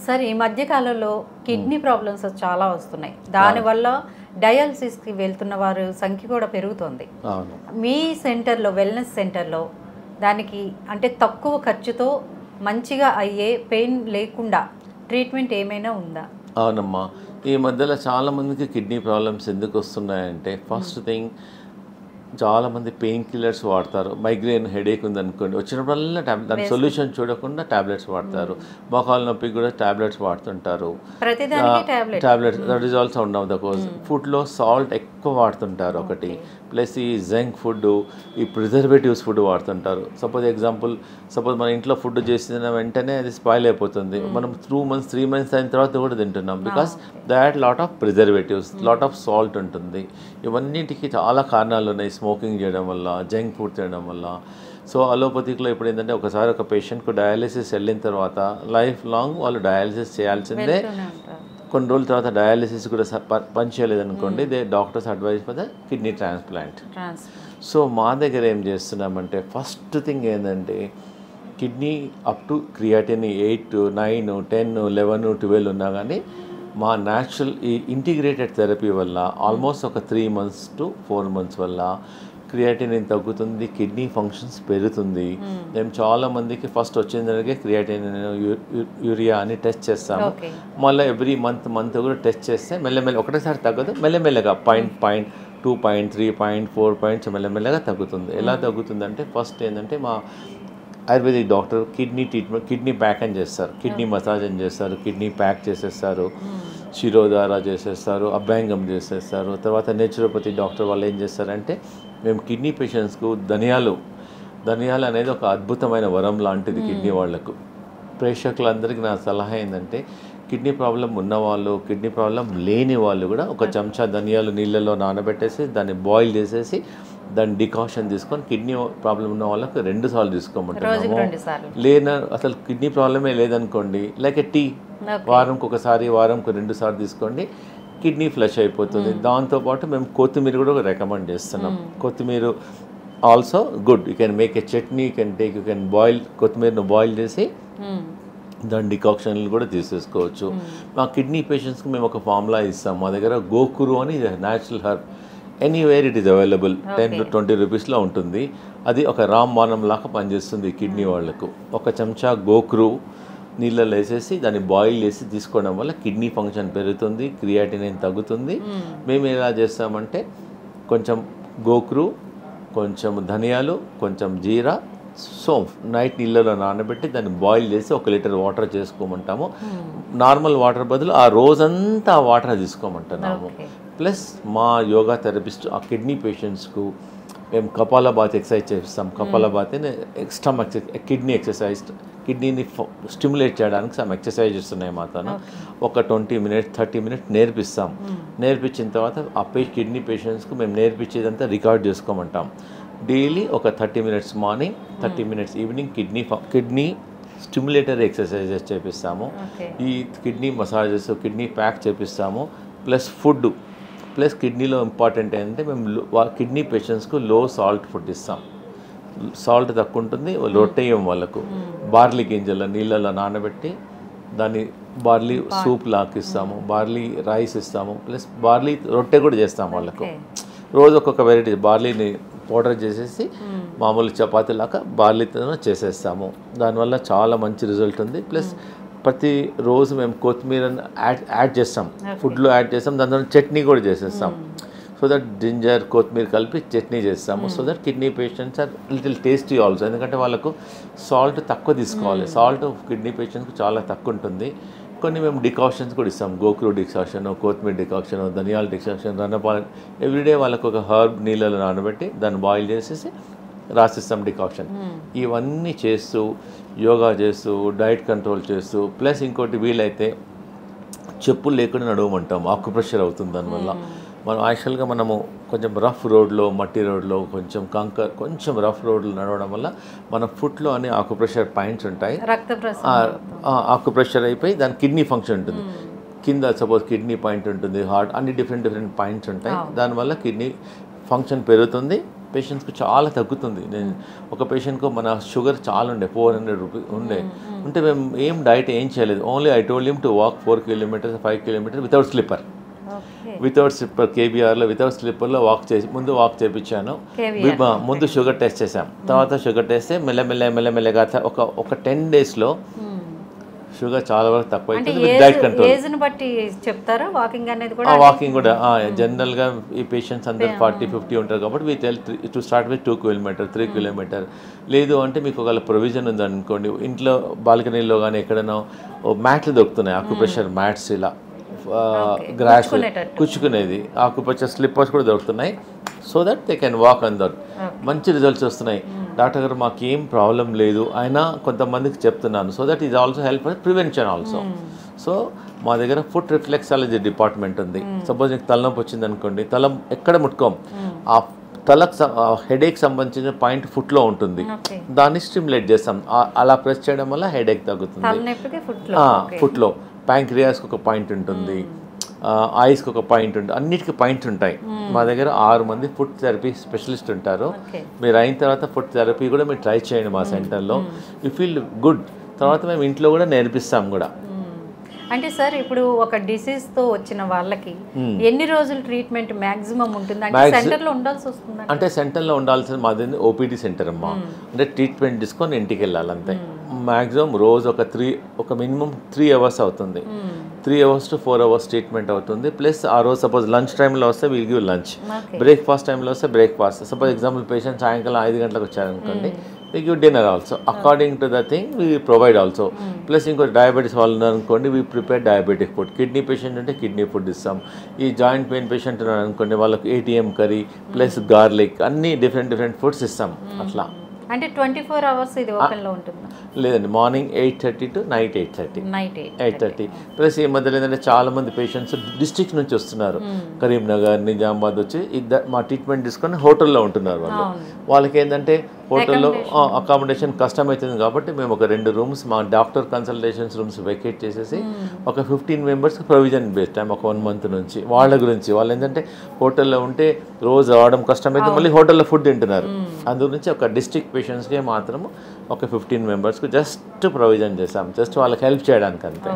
Sir ఈ మధ్య కాలంలో కిడ్నీ ప్రాబ్లమ్స్ చాలా వస్తున్నాయి. దానివల్ల డయాలసిస్కి వెళ్తున్న వారి సంఖ్య కూడా పెరుగుతుంది. మీ సెంటర్లో, వెల్నెస్ సెంటర్లో దానికి అంటే తక్కువ ఖర్చుతో మంచిగా అయ్యే, పెయిన్ లేకుండా ట్రీట్మెంట్ ఏమైనా ఉందా? అవునమ్మా, ఈ మధ్యలో చాలామందికి కిడ్నీ ప్రాబ్లమ్స్ ఎందుకు వస్తున్నాయంటే, ఫస్ట్ థింగ్ చాలామంది పెయిన్ కిల్లర్స్ వాడతారు. మైగ్రేన్ హెడేక్ ఉందనుకోండి, వచ్చినప్పుడల్లా దాని సొల్యూషన్ చూడకుండా ట్యాబ్లెట్స్ వాడతారు. మోకాల నొప్పికి కూడా ట్యాబ్లెట్స్ వాడుతుంటారు. Tablets that is also one of the causes. ఫుడ్లో సాల్ట్ ఎక్కువ వాడుతుంటారు ఒకటి, ప్లస్ ఈ జంక్ ఫుడ్, ఈ ప్రిజర్వేటివ్స్ ఫుడ్ వాడుతుంటారు. సపోజ్ మన ఇంట్లో ఫుడ్ చేసిన వెంటనే అది స్పాయిల్ అయిపోతుంది. మనం 2 months 3 months అయిన తర్వాత కూడా తింటున్నాం. Because that lot of preservatives, lot of salt ఉంటుంది. ఇవన్నిటికీ చాలా కారణాలు ఉన్నాయి. స్మోకింగ్ చేయడం వల్ల, జంక్ ఫుడ్ తినడం వల్ల. సో అలోపతిక్లో ఇప్పుడు ఏంటంటే, ఒకసారి ఒక పేషెంట్కు డయాలిసిస్ వెళ్ళిన తర్వాత లైఫ్ లాంగ్ వాళ్ళు డయాలిసిస్ చేయాల్సిందే. కొన్ని రోజుల తర్వాత డయాలిసిస్ కూడా పని చేయలేదనుకోండి, doctors advise for the kidney transplant. So మా దగ్గర ఏం చేస్తున్నామంటే, ఫస్ట్ థింగ్ ఏంటంటే, కిడ్నీ అప్ టు క్రియాటిన్ 8, 9, 10, 11, 12 ఉన్నా కానీ మా న్యాచురల్ ఈ ఇంటిగ్రేటెడ్ థెరపీ వల్ల ఆల్మోస్ట్ ఒక 3 months to 4 months వల్ల క్రియాటిన్ తగ్గుతుంది, కిడ్నీ ఫంక్షన్స్ పెరుగుతుంది. మేము చాలామందికి ఫస్ట్ వచ్చిన క్రియాటిన్, యూరియా అని టెస్ట్ చేస్తాము. మళ్ళీ ఎవ్రీ మంత్ కూడా టెస్ట్ చేస్తే మెల్లమెల్ల ఒకటేసారి తగ్గదు, మెల్లమెల్లగా 0.2, 0.3, 0.4 పాయింట్స్ మెల్లమెల్లగా తగ్గుతుంది. ఎలా తగ్గుతుందంటే, ఫస్ట్ ఏంటంటే మా ayurvedic doctor kidney treatment, kidney pack అని చేస్తారు, కిడ్నీ మసాజ్ అని చేస్తారు, కిడ్నీ ప్యాక్ చేసేస్తారు, శిరోధార చేసేస్తారు, అభ్యంగం చేసేస్తారు. తర్వాత నేచురోపతి డాక్టర్ వాళ్ళు ఏం చేస్తారంటే, మేము కిడ్నీ పేషెంట్స్కు ధనియాలు అనేది ఒక అద్భుతమైన వరం లాంటిది కిడ్నీ వాళ్లకు. ప్రేక్షకులందరికీ నా సలహా ఏంటంటే, కిడ్నీ ప్రాబ్లం ఉన్నవాళ్ళు, కిడ్నీ ప్రాబ్లం లేని వాళ్ళు కూడా ఒక చెంచా ధనియాలు నీళ్ళలో నానబెట్టేసి దాన్ని బాయిల్ చేసేసి దాన్ని డికాషన్ తీసుకొని, కిడ్నీ ప్రాబ్లం ఉన్న వాళ్ళకి 2 సార్లు తీసుకోమంటున్నాము. అసలు కిడ్నీ ప్రాబ్లమే లేదనుకోండి, లైక్ టీ, వారంకి 2 సార్లు తీసుకోండి, కిడ్నీ ఫ్లష్ అయిపోతుంది. దాంతోపాటు మేము కొత్తిమీర కూడా రికమెండ్ చేస్తున్నాం. కొత్తిమీర also good. You can make a chutney, you can boil, కొత్తిమీరను బాయిల్ చేసి దాని డికాక్షన్లు కూడా తీసేసుకోవచ్చు. మా కిడ్నీ పేషెంట్స్కి మేము ఒక ఫార్ములా ఇస్తాం. మా దగ్గర గోకురు అని natural herb, anywhere it is available, 10 to 20 రూపీస్లో ఉంటుంది. అది ఒక రామ్బాణం లాగా పనిచేస్తుంది కిడ్నీ వాళ్లకు. ఒక చెంచా గోకురు నీళ్ళలో వేసేసి దాన్ని బాయిల్ చేసి తీసుకోవడం వల్ల కిడ్నీ ఫంక్షన్ పెరుగుతుంది, క్రియాటినిన్ తగ్గుతుంది. మేము ఎలా చేస్తామంటే, కొంచెం గోకురు, కొంచెం ధనియాలు, కొంచెం జీరా, సోంఫ్ నైట్ నీళ్ళలో నానబెట్టి దాన్ని బాయిల్ చేసి 1 లీటర్ వాటర్ చేసుకోమంటాము. నార్మల్ వాటర్ బదులు ఆ రోజంతా ఆ వాటర్ తీసుకోమంటున్నాము. ప్లస్ మా యోగా థెరపిస్ట్ ఆ కిడ్నీ పేషెంట్స్కు మేము కపాలభాతి ఎక్సర్సైజ్ చేస్తాం. కపాలభాతి స్టమక్ కిడ్నీ ఎక్సర్సైజ్, కిడ్నీని స్టిమ్యులేట్ చేయడానికి సమ్ ఎక్సర్సైజెస్ ఉన్నాయి మాతోన. ఒక 20 minutes 30 minutes నేర్పిస్తాం. నేర్పించిన తర్వాత ఆ కిడ్నీ పేషెంట్స్కు మేము నేర్పించేదంతా రికార్డ్ చేసుకోమంటాం. డైలీ ఒక 30 minutes morning, 30 minutes evening kidney stimulator exercises చేపిస్తాము. ఈ కిడ్నీ మసాజెస్, కిడ్నీ ప్యాక్ చేపిస్తాము. ప్లస్ ఫుడ్, ప్లస్ కిడ్నీలో ఇంపార్టెంట్ ఏంటంటే, మేము కిడ్నీ పేషెంట్స్కు లో సాల్ట్ ఫుడ్ ఇస్తాం. సాల్ట్ తక్కువ ఉంటుంది, రొట్టెయ్యం వాళ్ళకు. బార్లీ గింజల నీళ్ళలో నానబెట్టి దాన్ని బార్లీ సూప్ లాగా ఇస్తాము, బార్లీ రైస్ ఇస్తాము, ప్లస్ బార్లీ రొట్టె కూడా చేస్తాము వాళ్ళకు. రోజు ఒక్కొక్క వెరైటీ బార్లీని పౌడర్ చేసేసి మామూలు చపాతీ లాగా బార్లీతో చేసేస్తాము. దానివల్ల చాలా మంచి రిజల్ట్ ఉంది. ప్లస్ ప్రతిరోజు మేము కొత్తిమీరని యాడ్ చేస్తాం, ఫుడ్లో యాడ్ చేస్తాం. దాని ద్వారా చట్నీ కూడా చేసేస్తాం. సో దట్ జింజర్, కొత్తిమీర కలిపి చట్నీ చేస్తాము. So that kidney patients are little tasty also. ఎందుకంటే వాళ్ళకు సాల్ట్ తక్కువ తీసుకోవాలి. సాల్ట్ కిడ్నీ పేషెంట్స్కి చాలా తక్కువ ఉంటుంది. కొన్ని మేము డికాషన్స్ కూడా ఇస్తాం. గోకురు డికాషన్, కొత్తిమీర డికాషన్, ధనియాల డికాషన్, రన్నపాల. ఎవ్రీడే వాళ్ళకు ఒక హర్బ్ నీళ్ళలో నానబెట్టి దాన్ని బాయిల్ చేసేసి రాసిస్తాం డికాషన్. ఇవన్నీ చేస్తూ, యోగా చేస్తూ, డైట్ కంట్రోల్ చేస్తూ, ప్లస్ ఇంకోటి వీలైతే చెప్పులు లేకుండా నడవమంటాం. ఆక్యుప్రెషర్ అవుతుంది దానివల్ల. మనం యాక్చువల్గా మనము కొంచెం రఫ్ రోడ్లో, మట్టి రోడ్లో, కొంచెం రఫ్ రోడ్లో నడవడం వల్ల మన ఫుట్లో అనే ఆక్యుప్రెషర్ పాయింట్స్ ఉంటాయి. ఆక్యుప్రెషర్ అయిపోయి దాని కిడ్నీ ఫంక్షన్ ఉంటుంది. కింద సపోజ్ కిడ్నీ పాయింట్ ఉంటుంది, హార్ట్, అన్ని డిఫరెంట్ పాయింట్స్ ఉంటాయి. దానివల్ల కిడ్నీ ఫంక్షన్ పెరుగుతుంది, పేషెంట్స్కి చాలా తగ్గుతుంది. నేను ఒక పేషెంట్కు మన షుగర్ చాలా ఉండే 400 రూపీస్ ఉంటే మేము ఏం డైట్ ఏం చేయలేదు. Only I told him to walk 4 kilometres 5 kilometres without slipper, కేబీఆర్లో వితౌట్ స్లిప్పర్లో ముందు వాక్ చేయించాను. ముందు షుగర్ టెస్ట్ చేసాం, తర్వాత షుగర్ టెస్ట్ చేస్తే మెల్లమెల్లగా అట్లా ఒక 10 డేస్లో షుగర్ చాలా వరకు తక్కువ అవుతుంది. డైట్ కంట్రోల్ ఏజ్ని బట్టి చెప్తారా వాకింగ్ అనేది కూడా? వాకింగ్ కూడా జనరల్గా ఈ పేషెంట్స్ అందరు 40-50 ఉంటారు కాబట్టి we tell to start with 2 kilometre 3 kilometre. లేదు అంటే మీకు ఒకవేళ ప్రొవిజన్ ఉందనుకోండి, ఇంట్లో బాల్కనీలో కానీ ఎక్కడైనా మ్యాట్లు దొరుకుతున్నాయి, ఆక్యుప్రెషర్ మ్యాట్స్, ఇలా గ్రాస్ కూర్చుకునేది ఆకుపచ్చ స్లిప్పర్స్ కూడా దొరుకుతున్నాయి. So that they can walk on that. మంచి రిజల్ట్స్ వస్తున్నాయి. డాక్టర్ గారు మాకేం ప్రాబ్లం లేదు అయినా కొంతమందికి చెప్తున్నాను. So that is also help for prevention also. So మా దగ్గర ఫుట్ రిఫ్లెక్సాలజీ డిపార్ట్మెంట్ ఉంది. సపోజ్ నీకు తలనొప్పి వచ్చింది అనుకోండి, తల ఎక్కడ ముట్టుకోం, ఆ తలకు హెడేక్ సంబంధించిన పాయింట్ ఫుట్లో ఉంటుంది, దాన్ని స్టిమ్యులేట్ చేస్తాం. అలా ప్రెస్ చేయడం వల్ల హెడేక్ తగ్గుతుంది. ఫుట్లో ప్యాంక్రియాస్కి ఒక పాయింట్ ఉంటుంది, ఐస్కి ఒక పాయింట్ ఉంటుంది, అన్నిటికీ పాయింట్స్ ఉంటాయి. మా దగ్గర 6 మంది ఫుడ్ థెరపీ స్పెషలిస్ట్ ఉంటారు. మీరు అయిన తర్వాత ఫుడ్ థెరపీ కూడా మీరు ట్రై చేయండి మా సెంటర్లో. You feel good. తర్వాత మేము ఇంట్లో కూడా నేర్పిస్తాం కూడా. అంటే సార్ ఇప్పుడు ఒక డిసీజ్తో వచ్చిన వాళ్ళకి ఎన్ని రోజులు ట్రీట్మెంట్ మ్యాక్సిమం ఉంటుంది? అంటే సెంటర్లో ఉండాల్సి వస్తుంది? అంటే సెంటర్లో ఉండాల్సిన మాది ఓపీడీ సెంటర్ అమ్మా. అంటే ట్రీట్మెంట్ తీసుకొని ఇంటికి వెళ్ళాలి అంతే. మ్యాక్సిమం రోజు ఒక మినిమం 3 అవర్స్ అవుతుంది. 3 అవర్స్ to 4 అవర్స్ ట్రీట్మెంట్ అవుతుంది. ప్లస్ ఆ రోజు సపోజ్ లంచ్ టైంలో వస్తే వీల్ గివ్ లంచ్, బ్రేక్ఫాస్ట్ టైంలో వస్తే బ్రేక్ఫాస్ట్. సపోజ్ ఎగ్జాంపుల్ పేషెంట్ సాయంకాలం 5 గంటలకు వచ్చారనుకోండి, we give dinner also according to the thing we provide also. Plus ఇంకో డయాబెటీస్ వాళ్ళు ఉన్నారనుకోండి, we prepare diabetic food. Kidney patient అంటే కిడ్నీ ఫుడ్ ఇస్తాం. ఈ జాయింట్ పెయిన్ పేషెంట్ ఉన్నారనుకోండి, వాళ్ళకి ATM కర్రీ ప్లస్ గార్లిక్ అన్ని డిఫరెంట్ ఫుడ్స్ ఇస్తాం. అట్లా అంటే 24 అవర్స్ ఇది ఓపెన్లో ఉంటుందా? లేదండి, మార్నింగ్ 8:30 to నైట్ 8:30. ప్లస్ ఈ మధ్యలో ఏంటంటే చాలా మంది పేషెంట్స్ డిస్ట్రిక్ట్ నుంచి వస్తున్నారు, కరీంనగర్, నిజామాబాద్ వచ్చి మా ట్రీట్మెంట్ తీసుకొని హోటల్లో ఉంటున్నారు. వాళ్ళకి ఏంటంటే హోటల్లో అకామిడేషన్ కష్టమవుతుంది కాబట్టి మేము ఒక 2 రూమ్స్ మా డాక్టర్ కన్సల్టేషన్స్ రూమ్స్ వెకేట్ చేసేసి ఒక 15 మెంబర్స్కి ప్రొవిజన్ పెట్టాము ఒక 1 మంత్ నుంచి. వాళ్ళ గురించి వాళ్ళు ఏంటంటే హోటల్లో ఉంటే రోజు రావడం కష్టమైతే మళ్ళీ హోటల్లో ఫుడ్ తింటున్నారు. అందు గురించి ఒక డిస్ట్రిక్ట్ పేషెంట్స్కి మాత్రము ఒక 15 మెంబర్స్కి జస్ట్ ప్రొవిజన్ చేసాం, జస్ట్ వాళ్ళకి హెల్ప్ చేయడానికి అంతే.